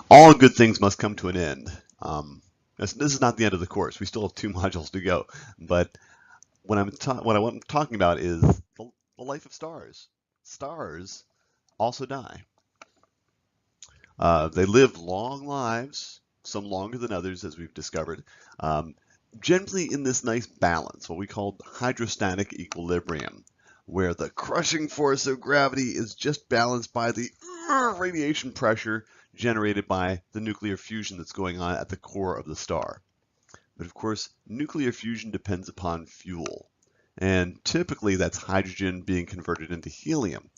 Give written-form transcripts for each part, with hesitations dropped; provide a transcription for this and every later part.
All good things must come to an end. This is not the end of the course. We still have 2 modules to go. But what I'm talking about is the life of stars. Stars also die. They live long lives, some longer than others, as we've discovered, generally in this nice balance, what we call hydrostatic equilibrium, where the crushing force of gravity is just balanced by the radiation pressure generated by the nuclear fusion that's going on at the core of the star. But of course, nuclear fusion depends upon fuel, and typically that's hydrogen being converted into helium.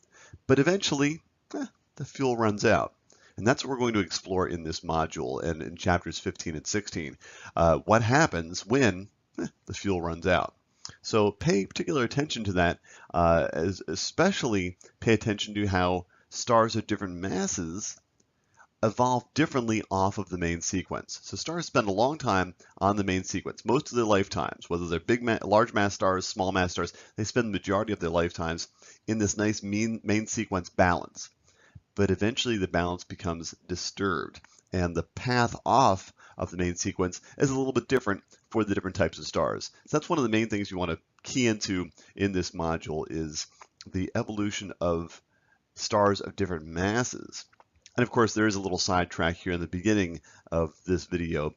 But eventually, the fuel runs out. And that's what we're going to explore in this module and in chapters 15 and 16. What happens when the fuel runs out? So pay particular attention to that, especially pay attention to how stars of different masses evolve differently off of the main sequence. So stars spend a long time on the main sequence. Most of their lifetimes, whether they're large mass stars, small mass stars, they spend the majority of their lifetimes in this nice main sequence balance. But eventually the balance becomes disturbed, and the path off of the main sequence is a little bit different for the different types of stars. So that's one of the main things you want to key into in this module, is the evolution of stars of different masses. And of course, there is a little sidetrack here in the beginning of this video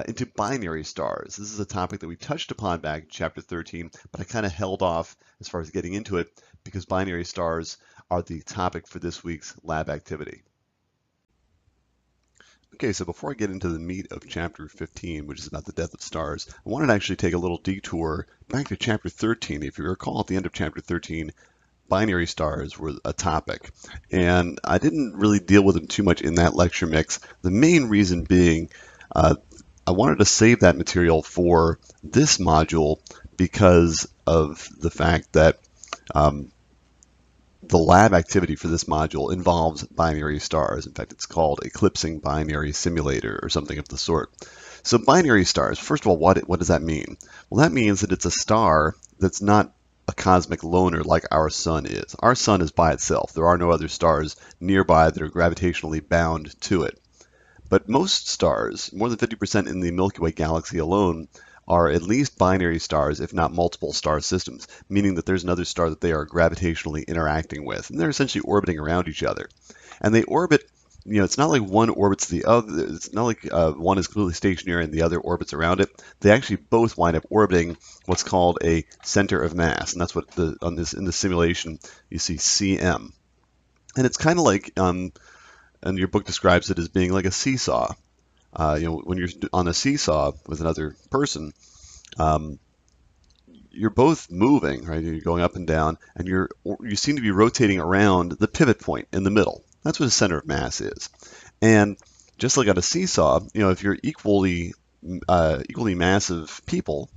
into binary stars. This is a topic that we touched upon back in chapter 13, but I kind of held off as far as getting into it because binary stars are the topic for this week's lab activity. Okay, so before I get into the meat of chapter 15, which is about the death of stars, I wanted to actually take a little detour back to chapter 13. If you recall, at the end of chapter 13, binary stars were a topic, and I didn't really deal with them too much in that lecture mix. The main reason being I wanted to save that material for this module because of the fact that the lab activity for this module involves binary stars. In fact, it's called Eclipsing Binary Simulator or something of the sort. So binary stars, first of all, what does that mean? Well, that means that it's a star that's not a cosmic loner like our sun is. Our sun is by itself. There are no other stars nearby that are gravitationally bound to it. But most stars, more than 50% in the Milky Way galaxy alone, are at least binary stars, if not multiple star systems, meaning that there's another star that they are gravitationally interacting with. And they're essentially orbiting around each other. And they orbit, it's not like one orbits the other. It's not like one is completely stationary and the other orbits around it. They actually both wind up orbiting what's called a center of mass. And that's what in the simulation you see CM. And it's kind of like, and your book describes it as being like a seesaw. When you're on a seesaw with another person, you're both moving, right? You're going up and down, and you seem to be rotating around the pivot point in the middle. That's what the center of mass is. And just like on a seesaw, if you're equally massive people,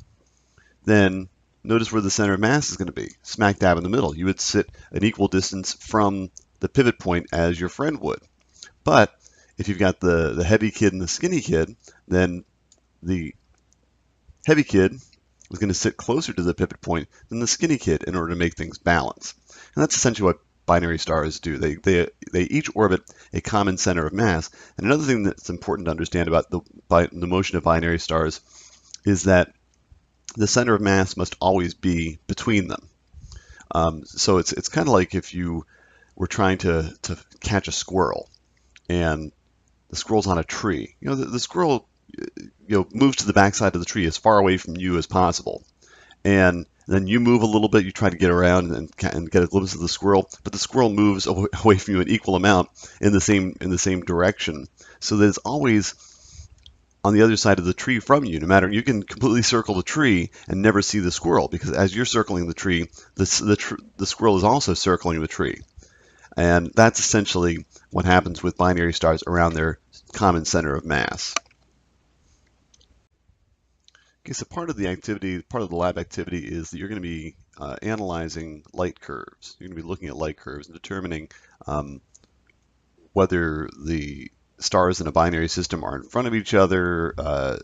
then notice where the center of mass is going to be, smack dab in the middle. You would sit an equal distance from the pivot point as your friend would. But if you've got the heavy kid and the skinny kid, then the heavy kid is going to sit closer to the pivot point than the skinny kid in order to make things balance. And that's essentially what binary stars do. They each orbit a common center of mass. And another thing that's important to understand about the motion of binary stars is that the center of mass must always be between them. So it's kind of like if you were trying to catch a squirrel, and the squirrel's on a tree. The squirrel moves to the backside of the tree as far away from you as possible. And then you move a little bit, you try to get around and get a glimpse of the squirrel, but the squirrel moves away from you an equal amount in the same direction. So that it's always on the other side of the tree from you. No matter, you can completely circle the tree and never see the squirrel, because as you're circling the tree, the squirrel is also circling the tree. And that's essentially what happens with binary stars around their common center of mass. Okay, so part of the lab activity is that you're going to be analyzing light curves. You're going to be looking at light curves and determining whether the stars in a binary system are in front of each other,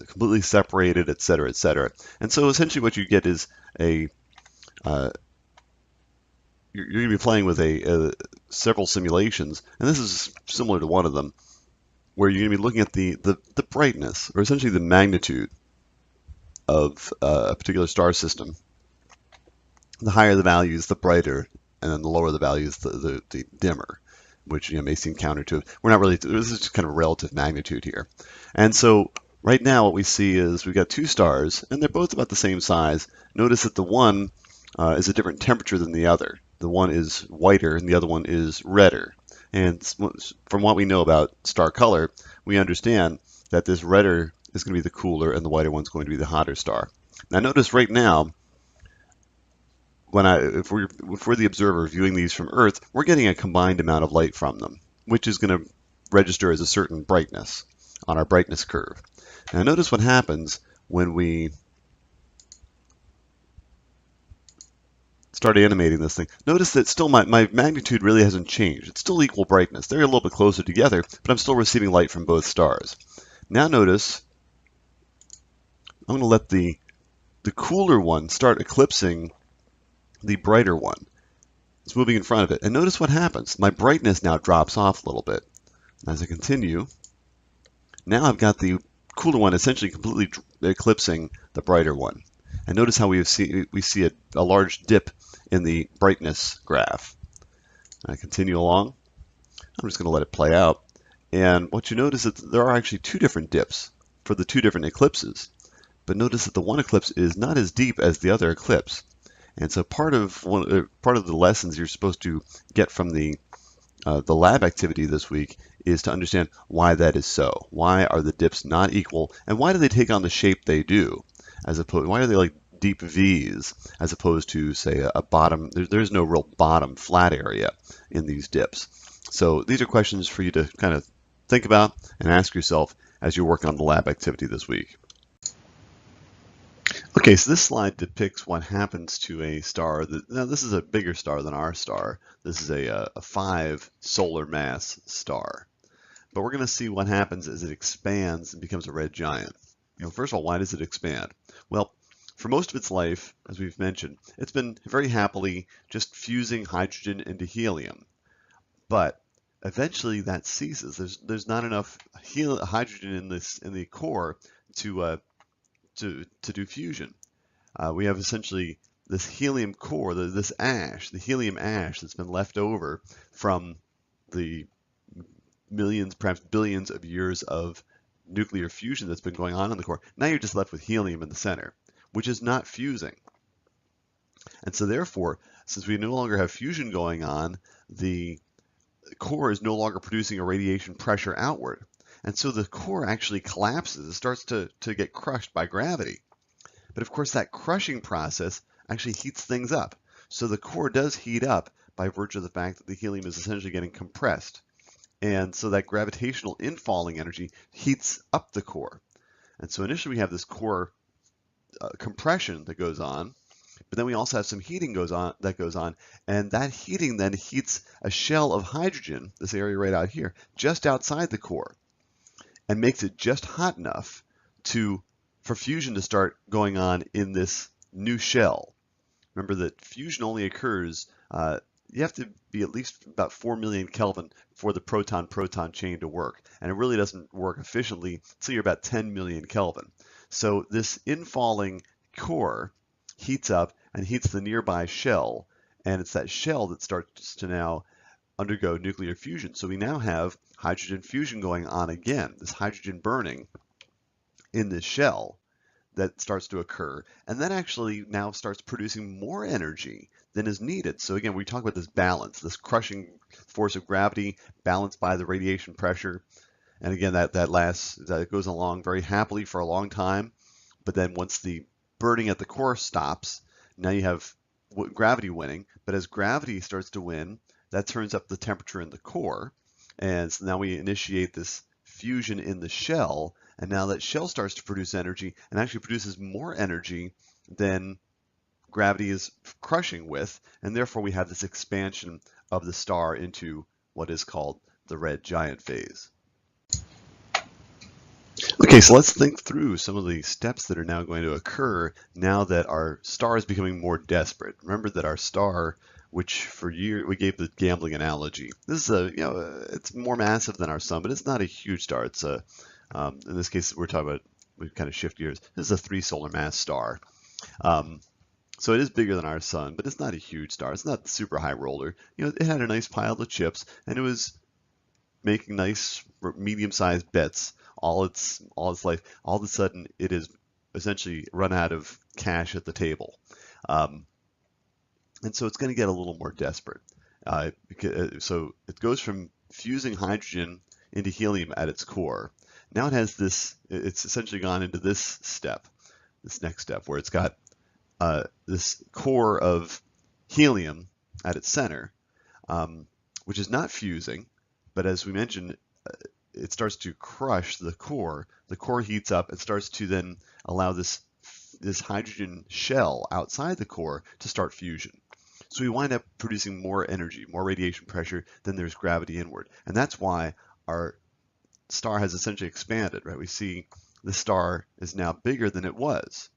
completely separated, et cetera, et cetera. And so essentially what you get is you're going to be playing with several simulations, and this is similar to one of them. where you're going to be looking at the brightness, or essentially the magnitude of a particular star system. The higher the values, the brighter, and then the lower the values, the dimmer, which may seem counter to it. We're not really, this is just kind of relative magnitude here. And so right now what we see is we've got two stars, and they're both about the same size. Notice that the one is a different temperature than the other. The one is whiter and the other one is redder. And from what we know about star color, we understand that this redder is going to be the cooler and the whiter one's going to be the hotter star. Now notice right now, if we're the observer viewing these from Earth, we're getting a combined amount of light from them, which is going to register as a certain brightness on our brightness curve. Now notice what happens when we start animating this thing. Notice that still my magnitude really hasn't changed. It's still equal brightness. They're a little bit closer together, but I'm still receiving light from both stars. Now notice I'm going to let the cooler one start eclipsing the brighter one. It's moving in front of it. And notice what happens. My brightness now drops off a little bit. As I continue, now I've got the cooler one essentially completely eclipsing the brighter one. And notice how we see a large dip in the brightness graph. I continue along. I'm just going to let it play out. And what you notice is that there are actually two different dips for the two different eclipses. But notice that the one eclipse is not as deep as the other eclipse. And so part of the lessons you're supposed to get from the lab activity this week is to understand why that is so. Why are the dips not equal, and why do they take on the shape they do? Why are they like deep V's as opposed to, say, a bottom? There's no real bottom flat area in these dips. So these are questions for you to kind of think about and ask yourself as you're working on the lab activity this week. Okay, so this slide depicts what happens to a star. Now, this is a bigger star than our star. This is a 5 solar mass star. But we're going to see what happens as it expands and becomes a red giant. First of all, why does it expand? Well, for most of its life, as we've mentioned, it's been very happily just fusing hydrogen into helium. But eventually that ceases. There's not enough hydrogen in the core to do fusion. We have essentially this helium core, this ash, the helium ash that's been left over from the millions, perhaps billions of years of nuclear fusion that's been going on in the core. Now you're just left with helium in the center, which is not fusing. And so therefore, since we no longer have fusion going on, the core is no longer producing a radiation pressure outward. And so the core actually collapses. It starts to get crushed by gravity. But of course, that crushing process actually heats things up. So the core does heat up by virtue of the fact that the helium is essentially getting compressed. And so that gravitational infalling energy heats up the core. And so initially we have this core compression that goes on, but then we also have some heating that goes on, and that heating then heats a shell of hydrogen, this area right out here, just outside the core, and makes it just hot enough for fusion to start going on in this new shell. Remember that fusion only occurs, you have to be at least about 4 million Kelvin for the proton-proton chain to work. And it really doesn't work efficiently until you're about 10 million Kelvin. So this infalling core heats up and heats the nearby shell. And it's that shell that starts to now undergo nuclear fusion. So we now have hydrogen fusion going on again, this hydrogen burning in this shell that starts to occur, and that actually now starts producing more energy than is needed. So again, we talk about this balance, this crushing force of gravity balanced by the radiation pressure. And again, that goes along very happily for a long time. But then once the burning at the core stops, now you have gravity winning. But as gravity starts to win, that turns up the temperature in the core. And so now we initiate this fusion in the shell. And now that shell starts to produce energy and actually produces more energy than gravity is crushing with. And therefore we have this expansion of the star into what is called the red giant phase. Okay, so let's think through some of the steps that are now going to occur now that our star is becoming more desperate. Remember that our star which for years we gave the gambling analogy. This is a, it's more massive than our sun, but it's not a huge star. It's a, in this case, we're talking about, we kind of shift gears. This is a 3 solar mass star. So it is bigger than our sun, but it's not a huge star. It's not the super high roller. It had a nice pile of chips, and it was making nice medium-sized bets all its life. All of a sudden, it is essentially run out of cash at the table. And so it's going to get a little more desperate. So it goes from fusing hydrogen into helium at its core. Now it has this, it's essentially gone into this step, this next step, where it's got this core of helium at its center, which is not fusing, but as we mentioned, it starts to crush the core. The core heats up. It starts to then allow this hydrogen shell outside the core to start fusion. So we wind up producing more energy, more radiation pressure than there's gravity inward. And that's why our star has essentially expanded, right? We see the star is now bigger than it was.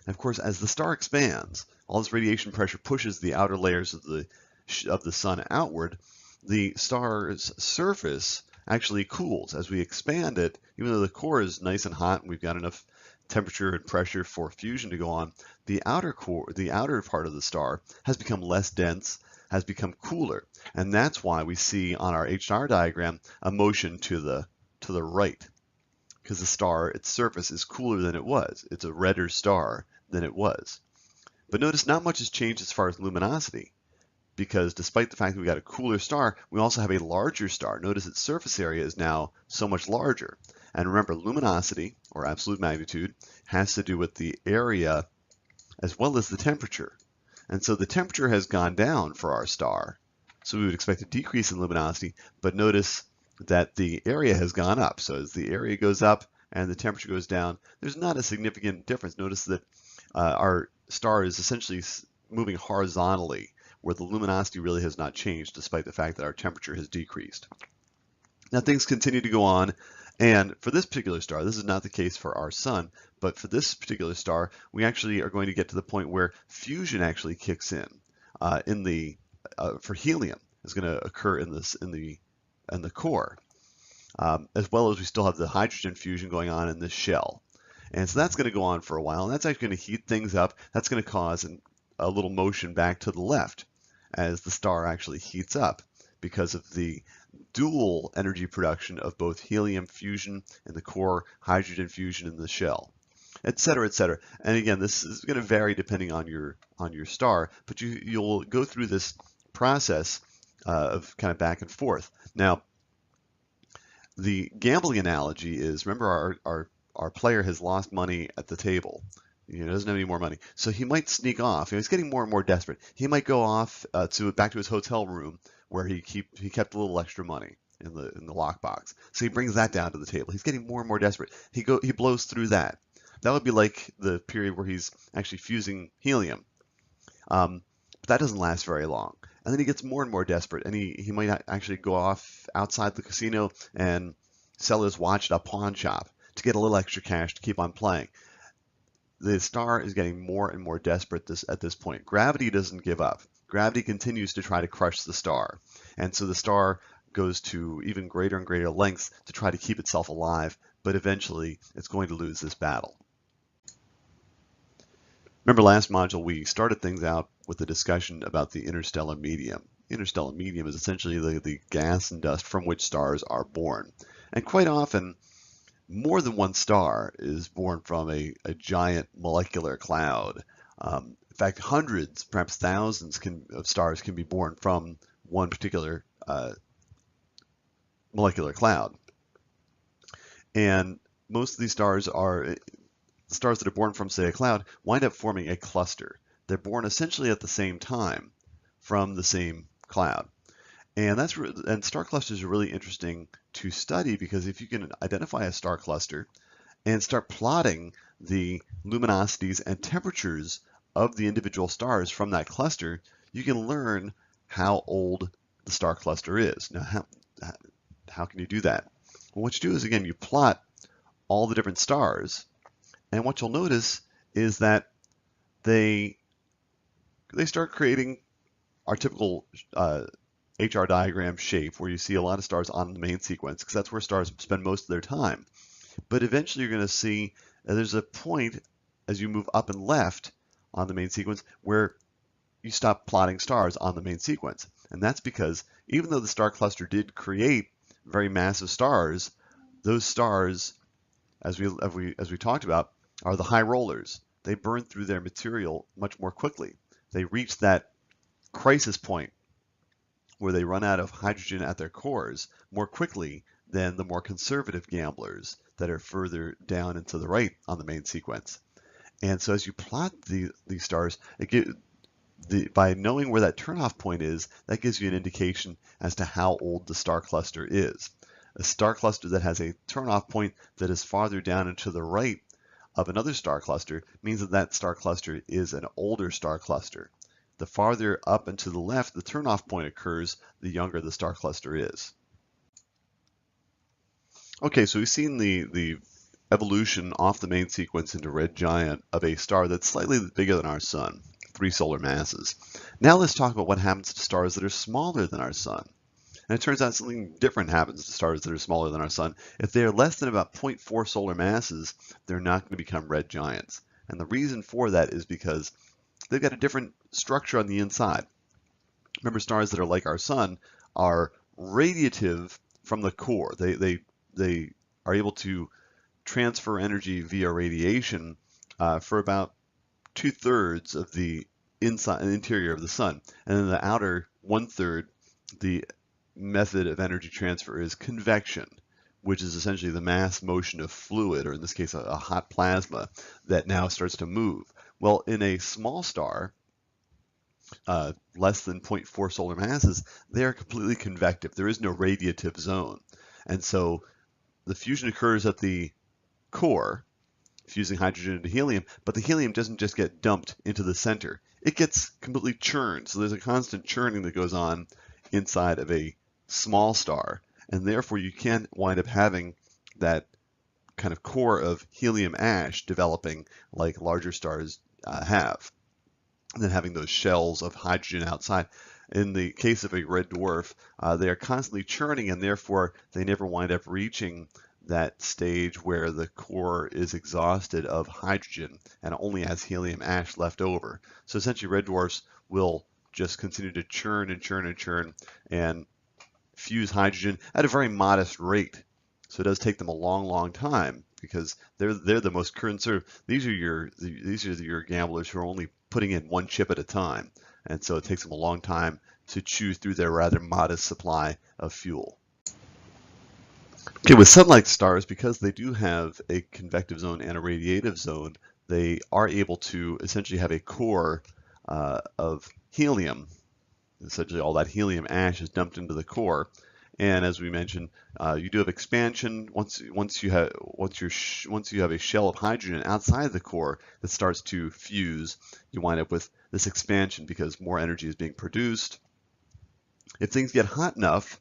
And of course, as the star expands, all this radiation pressure pushes the outer layers of the sun outward. The star's surface actually cools as we expand it. Even though the core is nice and hot and we've got enough temperature and pressure for fusion to go on, the outer core, the outer part of the star has become less dense, has become cooler, and that's why we see on our H-star diagram a motion to the right, because the star, its surface is cooler than it was. It's a redder star than it was. But notice not much has changed as far as luminosity, because despite the fact that we got a cooler star, we also have a larger star. Notice its surface area is now so much larger. And remember, luminosity, or absolute magnitude, has to do with the area as well as the temperature. And so the temperature has gone down for our star. So we would expect a decrease in luminosity, but notice that the area has gone up. So as the area goes up and the temperature goes down, there's not a significant difference. Notice that our star is essentially moving horizontally, where the luminosity really has not changed despite the fact that our temperature has decreased. Now things continue to go on, and for this particular star, this is not the case for our sun, but for this particular star, we actually are going to get to the point where fusion actually kicks in for helium is going to occur in the core, as well as we still have the hydrogen fusion going on in this shell. And so that's going to go on for a while, and that's actually going to heat things up. That's going to cause a little motion back to the left as the star actually heats up because of the dual energy production of both helium fusion in the core, hydrogen fusion in the shell, et cetera, et cetera. And again, this is going to vary depending on your star, but you'll go through this process of kind of back and forth. Now, the gambling analogy is, remember, our player has lost money at the table. He doesn't have any more money, so he might sneak off. He's getting more and more desperate. He might go off back to his hotel room where he kept a little extra money in the lockbox. So he brings that down to the table. He's getting more and more desperate. He blows through that. That would be like the period where he's actually fusing helium. But that doesn't last very long. And then he gets more and more desperate, and he might actually go off outside the casino and sell his watch at a pawn shop to get a little extra cash to keep on playing. The star is getting more and more desperate at this point. Gravity doesn't give up. Gravity continues to try to crush the star. And so the star goes to even greater and greater lengths to try to keep itself alive, but eventually it's going to lose this battle. Remember last module we started things out with a discussion about the interstellar medium. Interstellar medium is essentially the gas and dust from which stars are born. And quite often, more than one star is born from a giant molecular cloud. In fact, hundreds, perhaps thousands of stars can be born from one particular molecular cloud. And most of these stars that are born from, say, a cloud, wind up forming a cluster. They're born essentially at the same time from the same cloud. And star clusters are really interesting to study, because if you can identify a star cluster and start plotting the luminosities and temperatures of the individual stars from that cluster, you can learn how old the star cluster is. Now, how can you do that? Well, what you do is, again, you plot all the different stars, and what you'll notice is that they start creating our typical HR diagram shape where you see a lot of stars on the main sequence because that's where stars spend most of their time. But eventually you're going to see there's a point as you move up and left on the main sequence where you stop plotting stars on the main sequence. And that's because even though the star cluster did create very massive stars, those stars, as we talked about, are the high rollers. They burn through their material much more quickly. They reach that crisis point where they run out of hydrogen at their cores more quickly than the more conservative gamblers that are further down and to the right on the main sequence. And so as you plot these stars, by knowing where that turnoff point is, that gives you an indication as to how old the star cluster is. A star cluster that has a turnoff point that is farther down and to the right of another star cluster means that that star cluster is an older star cluster. The farther up and to the left the turnoff point occurs, the younger the star cluster is. Okay, so we've seen the evolution off the main sequence into red giant of a star that's slightly bigger than our sun, 3 solar masses. Now let's talk about what happens to stars that are smaller than our sun. And it turns out something different happens to stars that are smaller than our sun. If they are less than about 0.4 solar masses, they're not going to become red giants. And the reason for that is because they've got a different structure on the inside. Remember, stars that are like our sun are radiative from the core. They are able to transfer energy via radiation for about 2/3 of the interior of the sun. And then the outer 1/3, the method of energy transfer is convection, which is essentially the mass motion of fluid, or in this case, a hot plasma that now starts to move. Well, in a small star, less than 0.4 solar masses, they are completely convective. There is no radiative zone. And so the fusion occurs at the core, fusing hydrogen into helium, but the helium doesn't just get dumped into the center. It gets completely churned. So there's a constant churning that goes on inside of a small star. And therefore you can wind up having that kind of core of helium ash developing like larger stars have. And then having those shells of hydrogen outside. In the case of a red dwarf, they are constantly churning, and therefore they never wind up reaching that stage where the core is exhausted of hydrogen and only has helium ash left over. So essentially red dwarfs will just continue to churn and churn and churn and fuse hydrogen at a very modest rate. So it does take them a long time because they're the most conservative. These are your gamblers who are only putting in 1 chip at a time, and so it takes them a long time to chew through their rather modest supply of fuel. Okay, with Sunlike stars, because they do have a convective zone and a radiative zone, they are able to essentially have a core of helium. Essentially, all that helium ash is dumped into the core, and as we mentioned, you do have expansion. Once you have a shell of hydrogen outside the core that starts to fuse, you wind up with this expansion because more energy is being produced. If things get hot enough,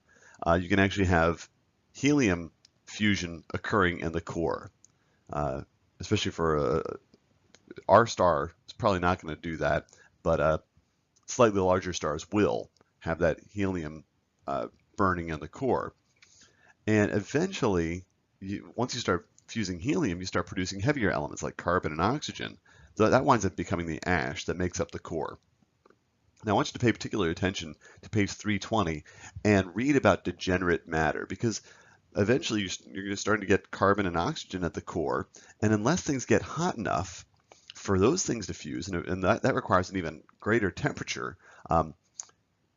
you can actually have helium fusion occurring in the core, especially for our star. It's probably not going to do that, but slightly larger stars will have that helium burning in the core. And eventually, once you start fusing helium, you start producing heavier elements like carbon and oxygen. So that winds up becoming the ash that makes up the core. Now I want you to pay particular attention to page 320 and read about degenerate matter, because eventually you're starting to get carbon and oxygen at the core, and unless things get hot enough for those things to fuse, and that requires an even greater temperature, now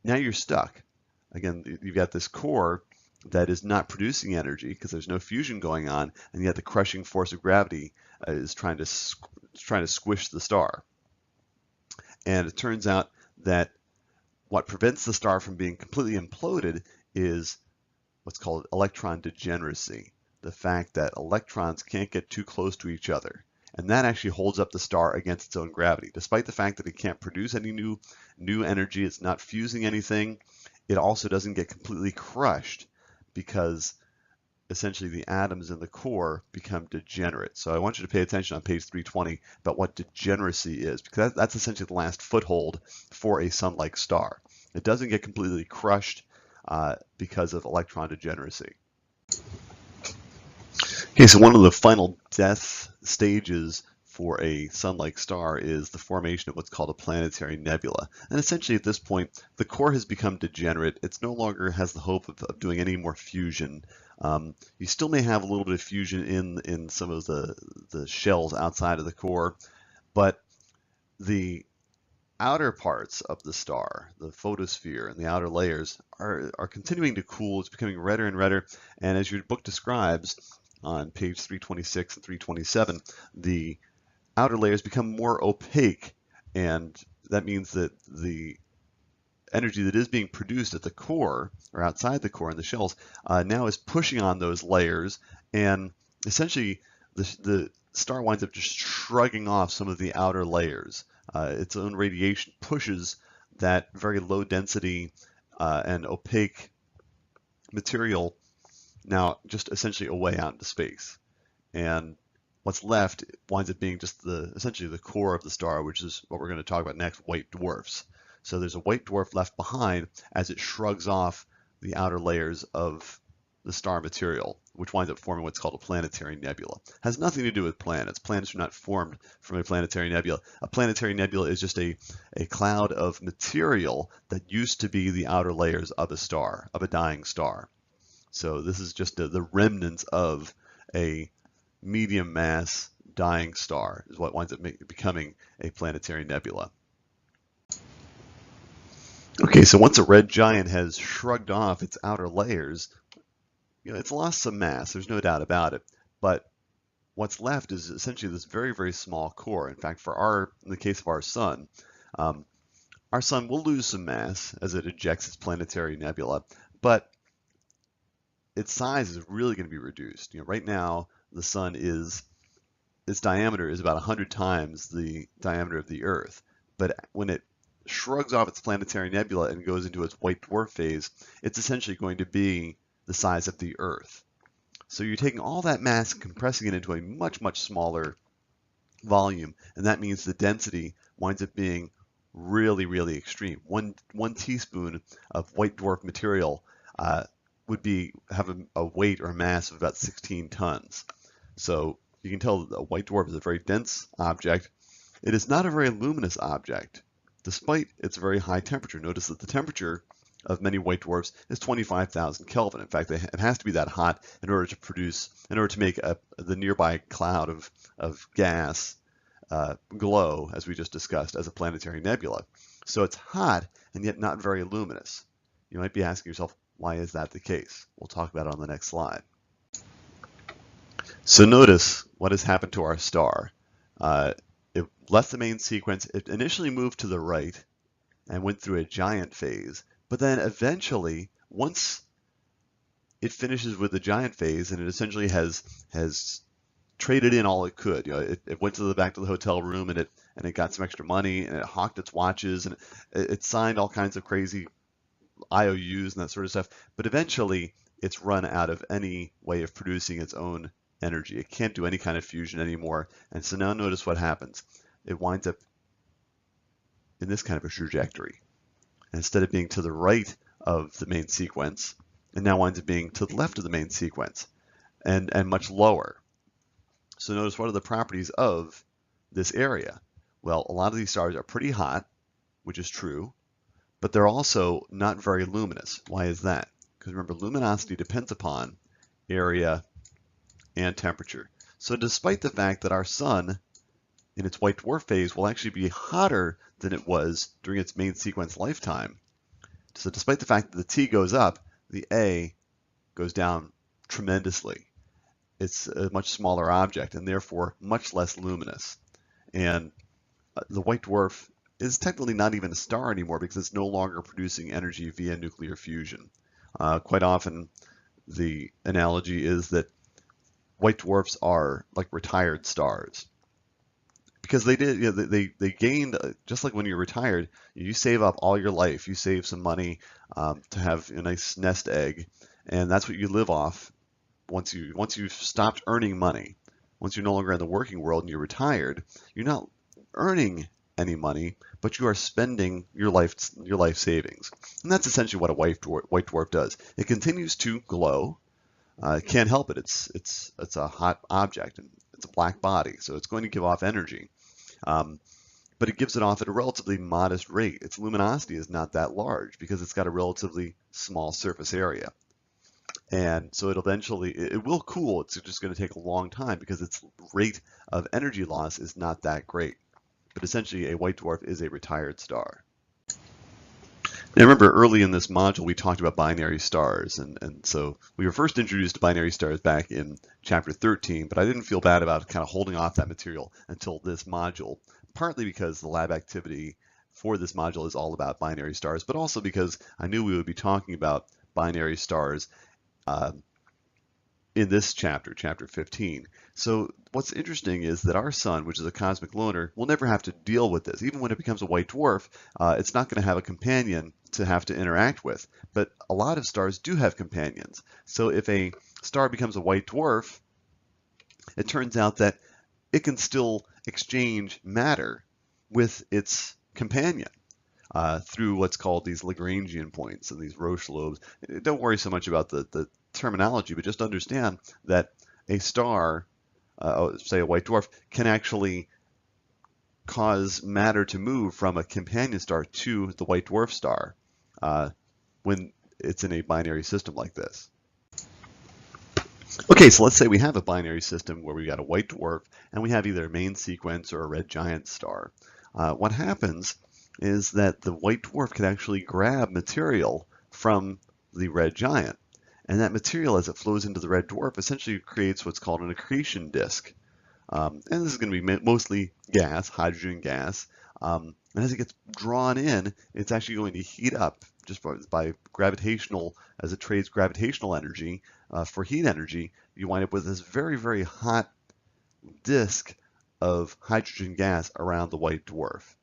you're stuck. Again, you've got this core that is not producing energy because there's no fusion going on, and yet the crushing force of gravity is trying to squish the star. And it turns out that what prevents the star from being completely imploded is what's called electron degeneracy, the fact that electrons can't get too close to each other. And that actually holds up the star against its own gravity. Despite the fact that it can't produce any new energy, it's not fusing anything, it also doesn't get completely crushed because essentially the atoms in the core become degenerate. So I want you to pay attention on page 320 about what degeneracy is, because that's essentially the last foothold for a sun-like star. It doesn't get completely crushed because of electron degeneracy. Okay, so one of the final death stages for a Sun-like star is the formation of what's called a planetary nebula. And essentially at this point, the core has become degenerate. It no longer has the hope of doing any more fusion. You still may have a little bit of fusion in some of the shells outside of the core, but the outer parts of the star, the photosphere and the outer layers, are continuing to cool. It's becoming redder and redder, and as your book describes on page 326 and 327, the outer layers become more opaque, and that means that the energy that is being produced at the core or outside the core in the shells now is pushing on those layers, and essentially the star winds up just shrugging off some of the outer layers. Its own radiation pushes that very low density and opaque material now just essentially away out into space. And what's left winds up being just essentially the core of the star, which is what we're going to talk about next, white dwarfs. So there's a white dwarf left behind as it shrugs off the outer layers of the star material, which winds up forming what's called a planetary nebula. It has nothing to do with planets. Planets are not formed from a planetary nebula. A planetary nebula is just a cloud of material that used to be the outer layers of a star, of a dying star. So this is just the remnants of a medium mass dying star is what winds up becoming a planetary nebula. Okay, so once a red giant has shrugged off its outer layers, it's lost some mass, there's no doubt about it, but what's left is essentially this very, very small core. In fact, in the case of our sun will lose some mass as it ejects its planetary nebula, but its size is really going to be reduced. Right now, the sun its diameter is about 100 times the diameter of the Earth, but when it shrugs off its planetary nebula and goes into its white dwarf phase, it's essentially going to be the size of the Earth. So you're taking all that mass and compressing it into a much, much smaller volume, and that means the density winds up being really, really extreme. One teaspoon of white dwarf material would have a weight or a mass of about 16 tons. So you can tell that a white dwarf is a very dense object. It is not a very luminous object, despite its very high temperature. Notice that the temperature of many white dwarfs is 25,000 Kelvin. In fact, it has to be that hot in order to make the nearby cloud of gas glow, as we just discussed, as a planetary nebula. So it's hot and yet not very luminous. You might be asking yourself, why is that the case? We'll talk about it on the next slide. So notice what has happened to our star. It left the main sequence. It initially moved to the right and went through a giant phase, but then eventually, once it finishes with the giant phase, and it essentially has traded in all it could. It went back to the hotel room, and it got some extra money, and it hawked its watches, and it signed all kinds of crazy IOUs and that sort of stuff. But eventually, it's run out of any way of producing its own energy. It can't do any kind of fusion anymore. And so now notice what happens. It winds up in this kind of a trajectory. And instead of being to the right of the main sequence, it now winds up being to the left of the main sequence and much lower. So notice, what are the properties of this area? Well, a lot of these stars are pretty hot, which is true, but they're also not very luminous. Why is that? Because remember, luminosity depends upon area and temperature. So despite the fact that our sun in its white dwarf phase will actually be hotter than it was during its main sequence lifetime, so despite the fact that the T goes up, the A goes down tremendously. It's a much smaller object and therefore much less luminous. And the white dwarf is technically not even a star anymore because it's no longer producing energy via nuclear fusion. Quite often the analogy is that white dwarfs are like retired stars, because they gained, just like when you're retired, you save up all your life, you save some money to have a nice nest egg, and that's what you live off. Once you've stopped earning money, once you're no longer in the working world and you're retired, you're not earning any money, but you are spending your life savings. And that's essentially what a white dwarf does. It continues to glow. It can't help it. It's a hot object, and it's a black body, so it's going to give off energy. But it gives it off at a relatively modest rate. Its luminosity is not that large because it's got a relatively small surface area. And so it will cool. It's just going to take a long time because its rate of energy loss is not that great. But essentially, a white dwarf is a retired star. Now remember, early in this module, we talked about binary stars. And so we were first introduced to binary stars back in chapter 13, but I didn't feel bad about kind of holding off that material until this module, partly because the lab activity for this module is all about binary stars, but also because I knew we would be talking about binary stars in this chapter, chapter 15. So what's interesting is that our sun, which is a cosmic loner, will never have to deal with this. Even when it becomes a white dwarf, it's not going to have a companion to have to interact with. But a lot of stars do have companions. So if a star becomes a white dwarf, it turns out that it can still exchange matter with its companion through what's called these Lagrangian points and these Roche lobes. Don't worry so much about the terminology, but just understand that a star, say a white dwarf, can actually cause matter to move from a companion star to the white dwarf star when it's in a binary system like this. Okay, so let's say we have a binary system where we got a white dwarf and we have either a main sequence or a red giant star. What happens is that the white dwarf can actually grab material from the red giant. And that material, as it flows into the red dwarf, essentially creates what's called an accretion disk. And this is going to be mostly gas, hydrogen gas. And as it gets drawn in, it's actually going to heat up just by gravitational, as it trades gravitational energy for heat energy. You wind up with this very, very hot disk of hydrogen gas around the white dwarf.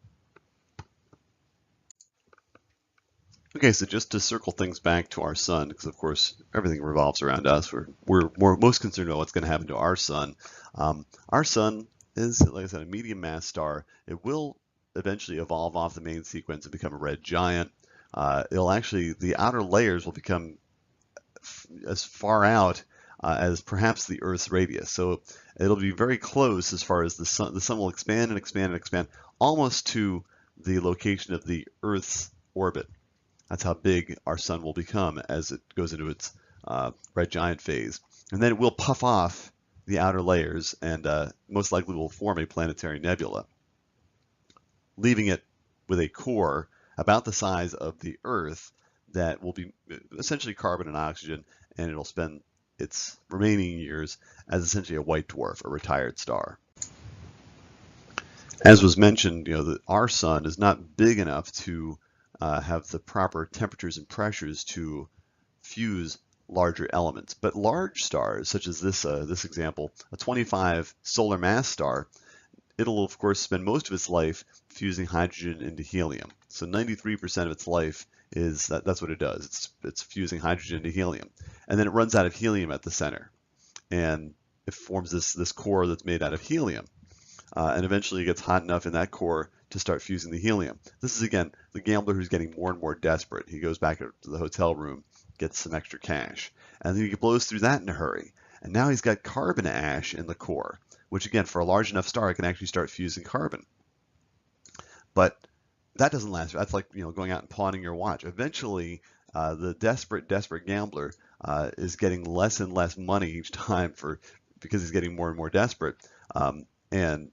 Okay, so just to circle things back to our sun, because of course everything revolves around us. We're most concerned about what's going to happen to our sun. Our sun is, like I said, a medium mass star. It will eventually evolve off the main sequence and become a red giant. The outer layers will become as far out as perhaps the Earth's radius. So it'll be very close as far as the sun. The sun will expand and expand and expand almost to the location of the Earth's orbit. That's how big our sun will become as it goes into its red giant phase. And then it will puff off the outer layers and most likely will form a planetary nebula, leaving it with a core about the size of the Earth that will be essentially carbon and oxygen, and it'll spend its remaining years as essentially a white dwarf, a retired star. As was mentioned, our sun is not big enough to have the proper temperatures and pressures to fuse larger elements. But large stars, such as this example, a 25 solar mass star, it'll of course spend most of its life fusing hydrogen into helium. So 93% of its life is that's what it does. It's fusing hydrogen into helium, and then it runs out of helium at the center, and it forms this core that's made out of helium. And eventually it gets hot enough in that core to start fusing the helium. This is, again, the gambler who's getting more and more desperate. He goes back to the hotel room, gets some extra cash, and then he blows through that in a hurry. And now he's got carbon ash in the core, which, again, for a large enough star, it can actually start fusing carbon. But that doesn't last. That's like going out and pawning your watch. Eventually, the desperate the is getting less and less money each time because he's getting more and more desperate. And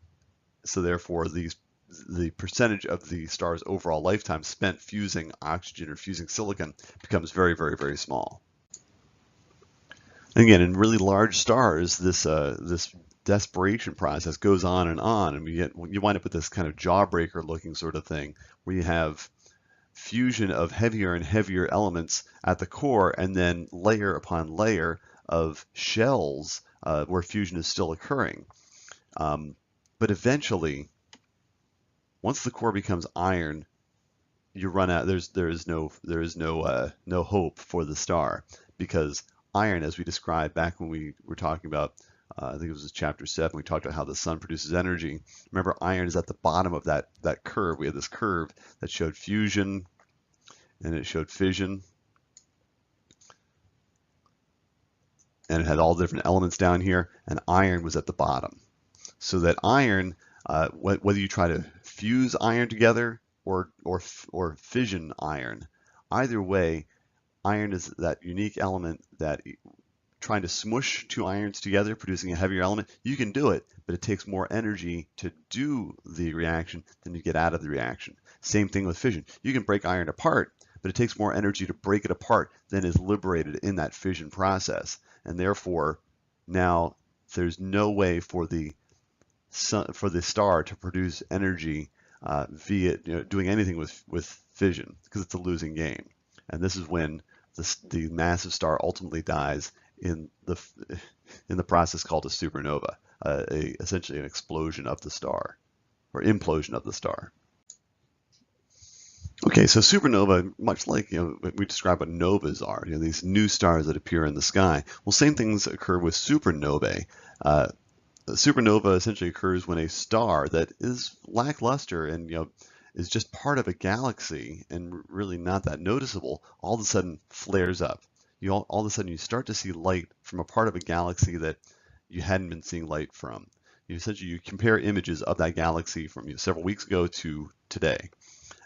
so therefore, the percentage of the star's overall lifetime spent fusing oxygen or fusing silicon becomes very, very, very small. And again, in really large stars, this desperation process goes on, and you wind up with this kind of jawbreaker looking sort of thing, where you have fusion of heavier and heavier elements at the core, and then layer upon layer of shells where fusion is still occurring. But eventually, once the core becomes iron, you run out. There is no hope for the star, because iron, as we described back when we were talking about I think it was chapter 7, we talked about how the sun produces energy. Remember, iron is at the bottom of that curve. We had this curve that showed fusion, and it showed fission, and it had all the different elements down here, and iron was at the bottom. So that iron, whether you try to fuse iron together or fission iron, either way, iron is that unique element that trying to smush two irons together, producing a heavier element, you can do it, but it takes more energy to do the reaction than you get out of the reaction. Same thing with fission. You can break iron apart, but it takes more energy to break it apart than is liberated in that fission process. And therefore, now there's no way for the star to produce energy via doing anything with fission, because it's a losing game. And this is when the massive star ultimately dies in the process called a supernova, essentially an explosion of the star, or implosion of the star. Okay, so supernova, much like we describe what novas are, these new stars that appear in the sky. Well, same things occur with supernovae. A supernova essentially occurs when a star that is lackluster and is just part of a galaxy and really not that noticeable, all of a sudden flares up. All of a sudden you start to see light from a part of a galaxy that you hadn't been seeing light from. Essentially you compare images of that galaxy from several weeks ago to today.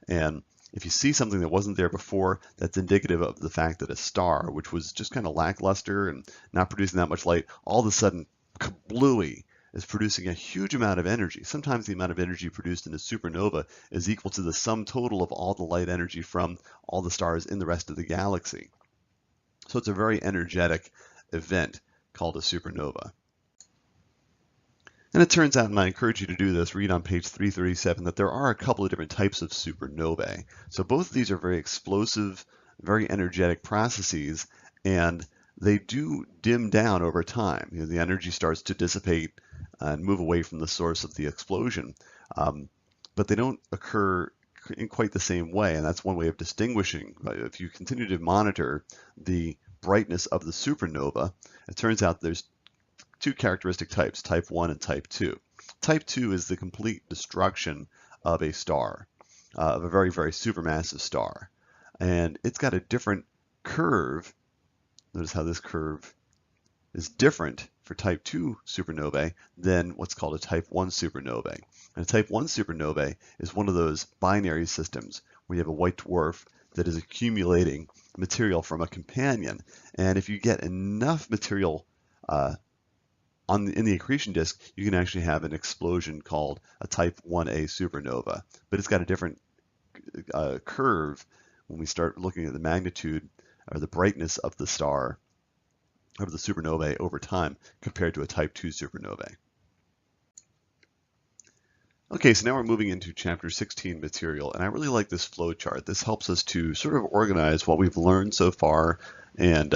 And if you see something that wasn't there before, that's indicative of the fact that a star, which was just kind of lackluster and not producing that much light, all of a sudden, kablooey, is producing a huge amount of energy. Sometimes the amount of energy produced in a supernova is equal to the sum total of all the light energy from all the stars in the rest of the galaxy. So it's a very energetic event called a supernova. And it turns out, and I encourage you to do this, read on page 337, that there are a couple of different types of supernovae. So both of these are very explosive, very energetic processes, and they do dim down over time. The energy starts to dissipate and move away from the source of the explosion, but they don't occur in quite the same way, and that's one way of distinguishing. If you continue to monitor the brightness of the supernova, it turns out there's two characteristic types, type 1 and type 2. Type 2 is the complete destruction of a star, of a very, very supermassive star. And it's got a different curve. Notice how this curve is different for type 2 supernovae than what's called a type 1 supernovae. And a type 1 supernovae is one of those binary systems where you have a white dwarf that is accumulating material from a companion. And if you get enough material in the accretion disk, you can actually have an explosion called a type 1a supernova. But it's got a different curve when we start looking at the magnitude or the brightness of the star, of the supernovae over time, compared to a type 2 supernovae. Okay, so now we're moving into chapter 16 material, and I really like this flow chart. This helps us to sort of organize what we've learned so far, and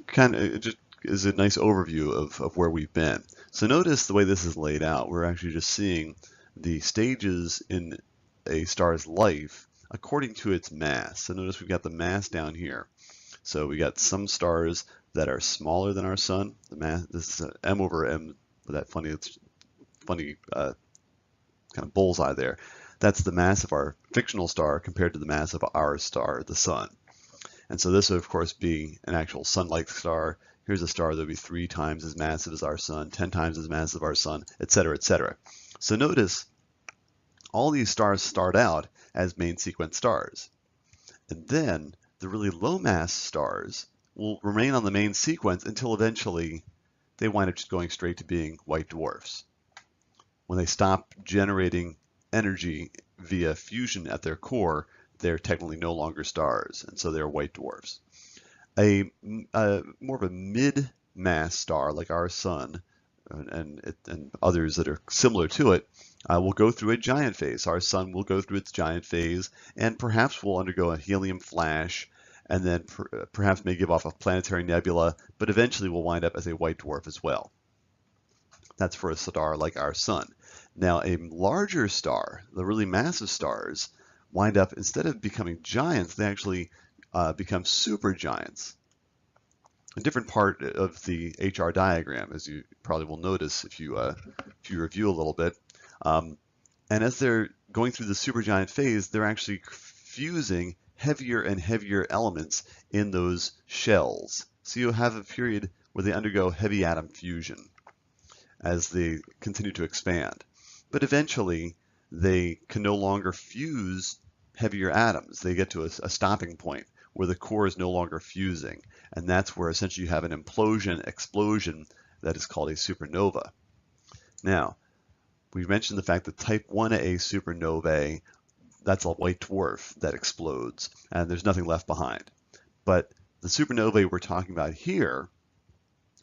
kind of it just is a nice overview of where we've been. So notice the way this is laid out. We're actually just seeing the stages in a star's life according to its mass. So notice we've got the mass down here. So we got some stars that are smaller than our sun. The mass, this is m over m, with that funny kind of bullseye there. That's the mass of our fictional star compared to the mass of our star, the sun. And so this would, of course, be an actual sun-like star. Here's a star that would be 3 times as massive as our sun, 10 times as massive as our sun, etc., etc. So notice all these stars start out as main sequence stars. And then the really low mass stars will remain on the main sequence until eventually they wind up just going straight to being white dwarfs. When they stop generating energy via fusion at their core, they're technically no longer stars, and so they're white dwarfs. A more of a mid-mass star like our sun and others that are similar to it will go through a giant phase. Our sun will go through its giant phase, and perhaps will undergo a helium flash, and then perhaps may give off a planetary nebula, but eventually will wind up as a white dwarf as well. That's for a star like our sun. Now, a larger star, the really massive stars, wind up, instead of becoming giants, they actually become supergiants. a different part of the HR diagram, as you probably will notice if you review a little bit. And as they're going through the supergiant phase, they're actually fusing heavier and heavier elements in those shells. So you'll have a period where they undergo heavy atom fusion as they continue to expand. But eventually, they can no longer fuse heavier atoms. They get to a stopping point where the core is no longer fusing. And that's where essentially you have an implosion, explosion that is called a supernova. Now, we mentioned the fact that type 1a supernovae, that's a white dwarf that explodes, and there's nothing left behind. But the supernovae we're talking about here,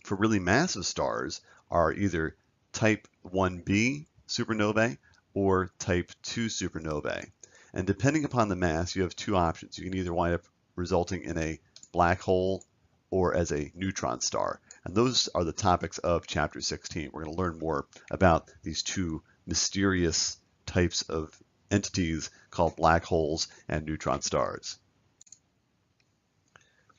for really massive stars, are either type 1b supernovae or type 2 supernovae. And depending upon the mass, you have two options. You can either wind up resulting in a black hole or as a neutron star. And those are the topics of Chapter 16. We're going to learn more about these two mysterious types of entities called black holes and neutron stars.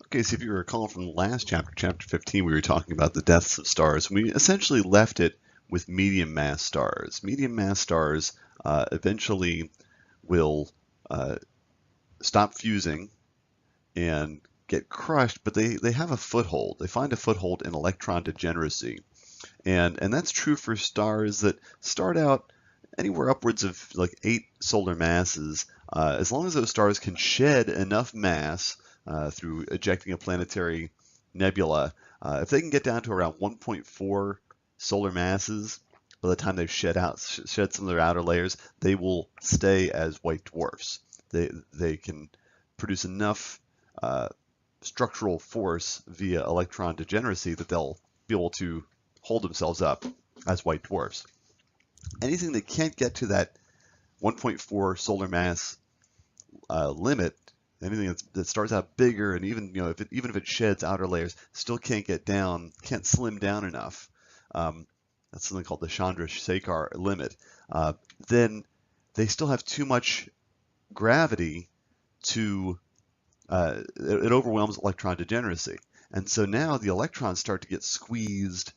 Okay, so if you recall from the last chapter, Chapter 15, we were talking about the deaths of stars. We essentially left it with medium mass stars. Medium mass stars eventually will stop fusing and get crushed, but they have a foothold. They find a foothold in electron degeneracy. And that's true for stars that start out anywhere upwards of like 8 solar masses. As long as those stars can shed enough mass through ejecting a planetary nebula, if they can get down to around 1.4 solar masses, by the time they've shed some of their outer layers, they will stay as white dwarfs. They can produce enough structural force via electron degeneracy that they'll be able to hold themselves up as white dwarfs. Anything that can't get to that 1.4 solar mass limit, anything that starts out bigger, and even if it sheds outer layers, still can't get down, can't slim down enough. That's something called the Chandrasekhar limit. Then they still have too much gravity to it overwhelms electron degeneracy. And so now the electrons start to get squeezed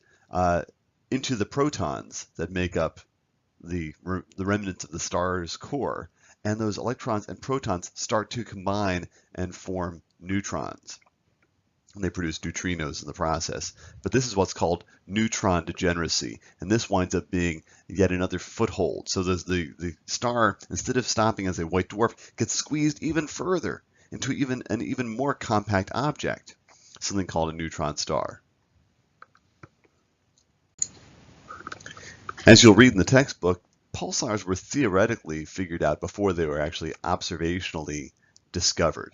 into the protons that make up the remnants of the star's core. And those electrons and protons start to combine and form neutrons. And they produce neutrinos in the process. But this is what's called neutron degeneracy. And this winds up being yet another foothold. So the star, instead of stopping as a white dwarf, gets squeezed even further into an even more compact object, something called a neutron star. As you'll read in the textbook, pulsars were theoretically figured out before they were actually observationally discovered.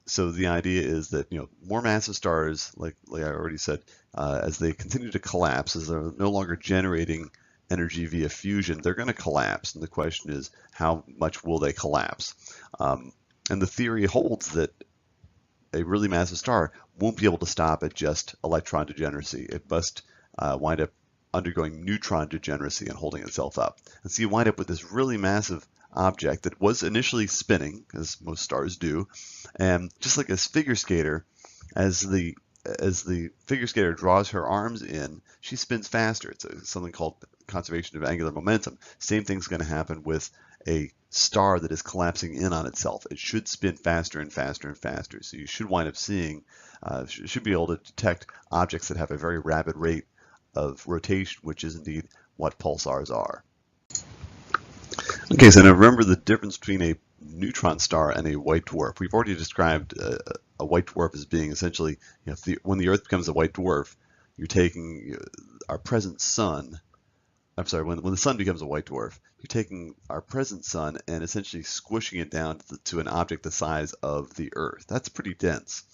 So the idea is that more massive stars, like I already said, as they continue to collapse, as they're no longer generating energy via fusion, they're going to collapse. And the question is, how much will they collapse? And the theory holds that a really massive star won't be able to stop at just electron degeneracy. It must wind up undergoing neutron degeneracy and holding itself up. And so you wind up with this really massive object that was initially spinning, as most stars do, and just like a figure skater, as the figure skater draws her arms in, she spins faster. It's something called conservation of angular momentum. Same thing's going to happen with a star that is collapsing in on itself. It should spin faster and faster and faster. So you should wind up seeing, should be able to detect objects that have a very rapid rate of rotation, which is indeed what pulsars are. Okay, so now remember the difference between a neutron star and a white dwarf. We've already described a white dwarf as being essentially, when the Earth becomes a white dwarf, you're taking our present sun. I'm sorry, when the sun becomes a white dwarf, you're taking our present sun and essentially squishing it down to an object the size of the Earth. That's pretty dense.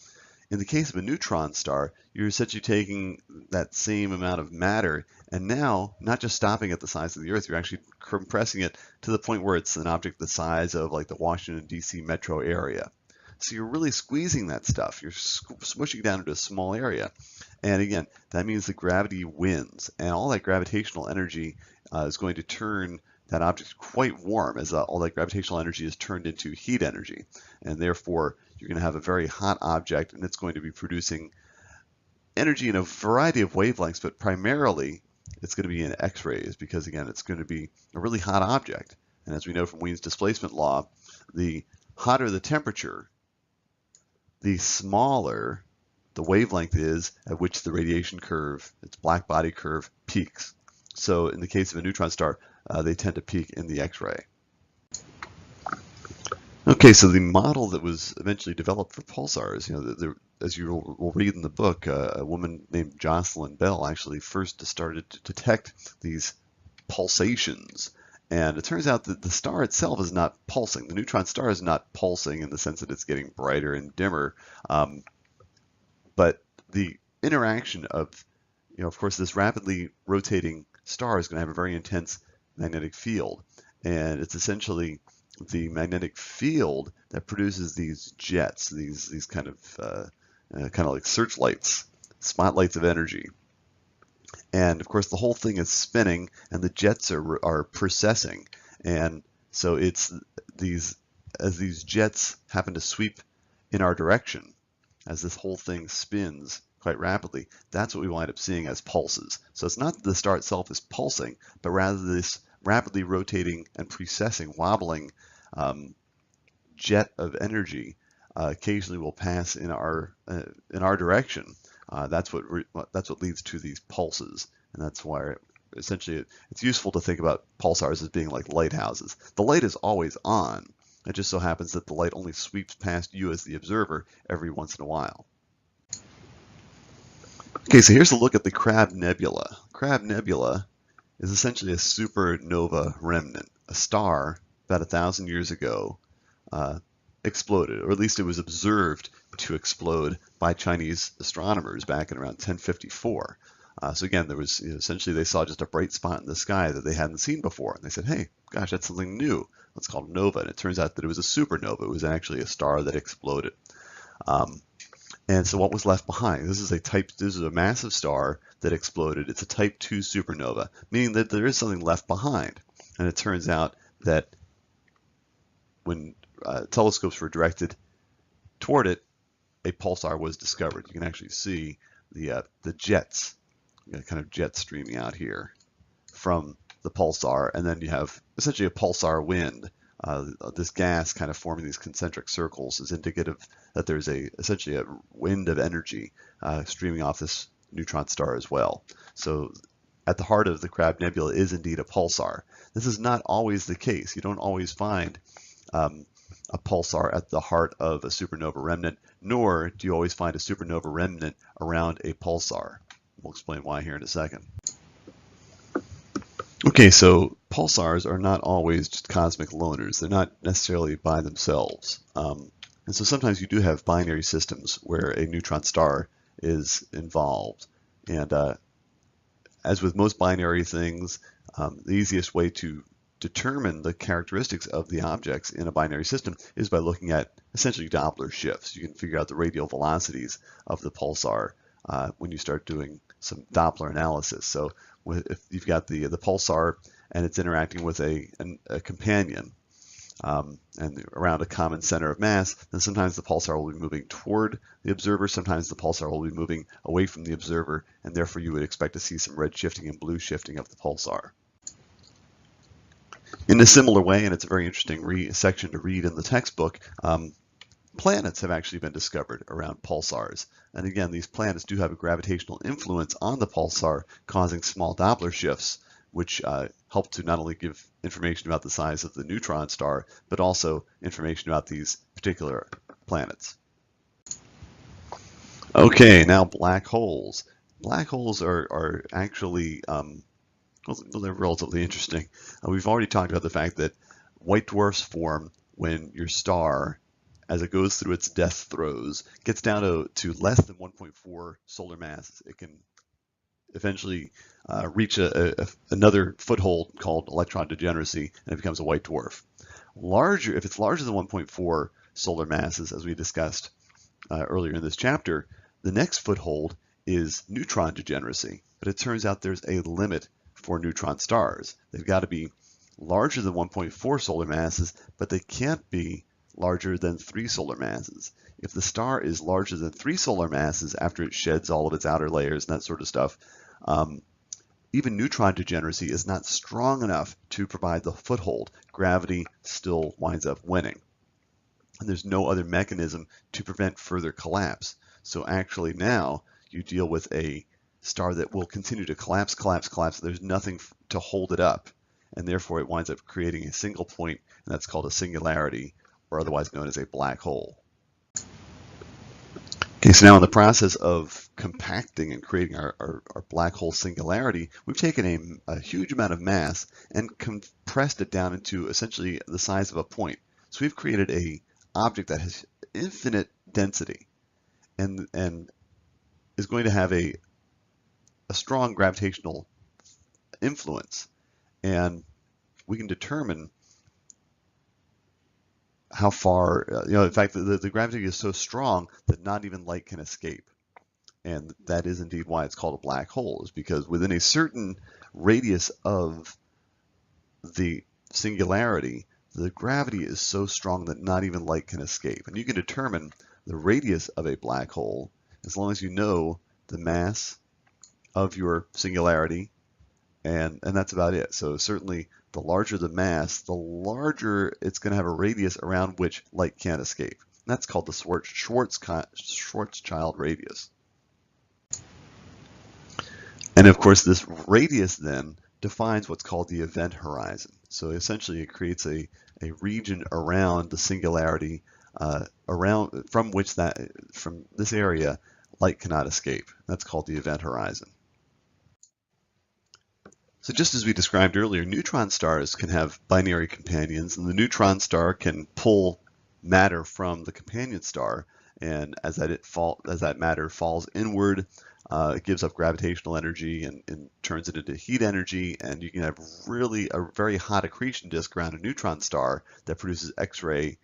In the case of a neutron star, you're essentially taking that same amount of matter and now not just stopping at the size of the Earth, you're actually compressing it to the point where it's an object the size of like the Washington, D.C. metro area. So you're really squeezing that stuff. You're smushing down into a small area. And again, that means the gravity wins. And all that gravitational energy is going to turn that object's quite warm as all that gravitational energy is turned into heat energy. And therefore, you're going to have a very hot object, and it's going to be producing energy in a variety of wavelengths, but primarily it's going to be in X-rays because, again, it's going to be a really hot object. And as we know from Wien's displacement law, the hotter the temperature, the smaller the wavelength is at which the radiation curve, its black body curve, peaks. So in the case of a neutron star, they tend to peak in the X-ray. Okay, so the model that was eventually developed for pulsars, as you will read in the book, a woman named Jocelyn Bell actually first started to detect these pulsations. And it turns out that the star itself is not pulsing. The neutron star is not pulsing in the sense that it's getting brighter and dimmer. But the interaction of course, this rapidly rotating star is going to have a very intense magnetic field. And it's essentially the magnetic field that produces these jets, these kind of like searchlights, spotlights of energy. And of course, the whole thing is spinning, and the jets are precessing. And so it's as these jets happen to sweep in our direction, as this whole thing spins quite rapidly, that's what we wind up seeing as pulses. So it's not that the star itself is pulsing, but rather this rapidly rotating and precessing, wobbling jet of energy occasionally will pass in our direction. That's what leads to these pulses, and that's why essentially it's useful to think about pulsars as being like lighthouses. The light is always on. It just so happens that the light only sweeps past you as the observer every once in a while. Okay, so here's a look at the Crab Nebula. Crab Nebula is essentially a supernova remnant. A star about 1,000 years ago exploded, or at least it was observed to explode by Chinese astronomers back in around 1054. So again, there was essentially they saw just a bright spot in the sky that they hadn't seen before, and they said, "Hey, gosh, that's something new. Let's call it nova." And it turns out that it was a supernova. It was actually a star that exploded. And so what was left behind? This is a massive star that exploded. It's a type 2 supernova, meaning that there is something left behind. And it turns out that when telescopes were directed toward it, a pulsar was discovered. You can actually see the jets, kind of jet streaming out here from the pulsar, and then you have essentially a pulsar wind. This gas kind of forming these concentric circles is indicative that there's essentially a wind of energy streaming off this neutron star as well. So at the heart of the Crab Nebula is indeed a pulsar. This is not always the case. You don't always find a pulsar at the heart of a supernova remnant, nor do you always find a supernova remnant around a pulsar. We'll explain why here in a second. Okay, so pulsars are not always just cosmic loners. They're not necessarily by themselves. And so sometimes you do have binary systems where a neutron star is involved. And as with most binary things, the easiest way to determine the characteristics of the objects in a binary system is by looking at essentially Doppler shifts. You can figure out the radial velocities of the pulsar when you start doing some Doppler analysis. So if you've got the pulsar and it's interacting with a companion and around a common center of mass, then sometimes the pulsar will be moving toward the observer, sometimes the pulsar will be moving away from the observer, and therefore you would expect to see some red shifting and blue shifting of the pulsar. In a similar way, and it's a very interesting section to read in the textbook, planets have actually been discovered around pulsars. And again, these planets do have a gravitational influence on the pulsar, causing small Doppler shifts, which help to not only give information about the size of the neutron star, but also information about these particular planets. Okay, now black holes. Black holes are actually, well, they're relatively interesting. We've already talked about the fact that white dwarfs form when your star, as it goes through its death throes, gets down to less than 1.4 solar masses. It can eventually reach another foothold called electron degeneracy, and it becomes a white dwarf. If it's larger than 1.4 solar masses, as we discussed earlier in this chapter, the next foothold is neutron degeneracy. But it turns out there's a limit for neutron stars. They've got to be larger than 1.4 solar masses, but they can't be larger than 3 solar masses. If the star is larger than 3 solar masses after it sheds all of its outer layers and that sort of stuff, even neutron degeneracy is not strong enough to provide the foothold. Gravity still winds up winning. And there's no other mechanism to prevent further collapse. So actually now you deal with a star that will continue to collapse. There's nothing to hold it up. And therefore it winds up creating a single point, and that's called a singularity, or otherwise known as a black hole. Okay, so now in the process of compacting and creating our black hole singularity, we've taken a huge amount of mass and compressed it down into essentially the size of a point. So we've created an object that has infinite density and is going to have a strong gravitational influence. And we can determine how far, in fact, the gravity is so strong that not even light can escape. And that is indeed why it's called a black hole, is because within a certain radius of the singularity, the gravity is so strong that not even light can escape. And you can determine the radius of a black hole as long as you know the mass of your singularity, and that's about it. So certainly the larger the mass, the larger it's going to have a radius around which light can't escape. And that's called the Schwarzschild radius. And of course this radius then defines what's called the event horizon. So essentially it creates a region around the singularity from this area light cannot escape. That's called the event horizon. So just as we described earlier, neutron stars can have binary companions, and the neutron star can pull matter from the companion star, and as that matter falls inward, it gives up gravitational energy and turns it into heat energy, and you can have really a very hot accretion disk around a neutron star that produces X-ray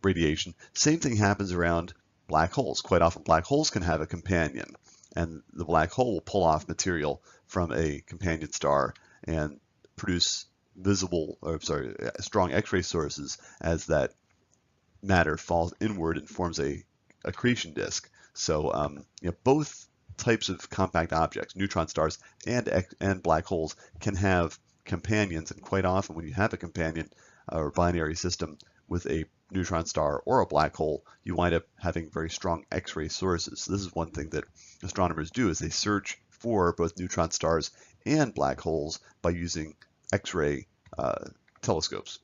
radiation. Same thing happens around black holes. Quite often black holes can have a companion, and the black hole will pull off material from a companion star and produce strong X-ray sources as that matter falls inward and forms a accretion disk. So both types of compact objects, neutron stars and black holes, can have companions, and quite often when you have a companion or binary system with a neutron star or a black hole, you wind up having very strong X-ray sources. So this is one thing that astronomers do, is they search for both neutron stars and black holes by using X-ray telescopes.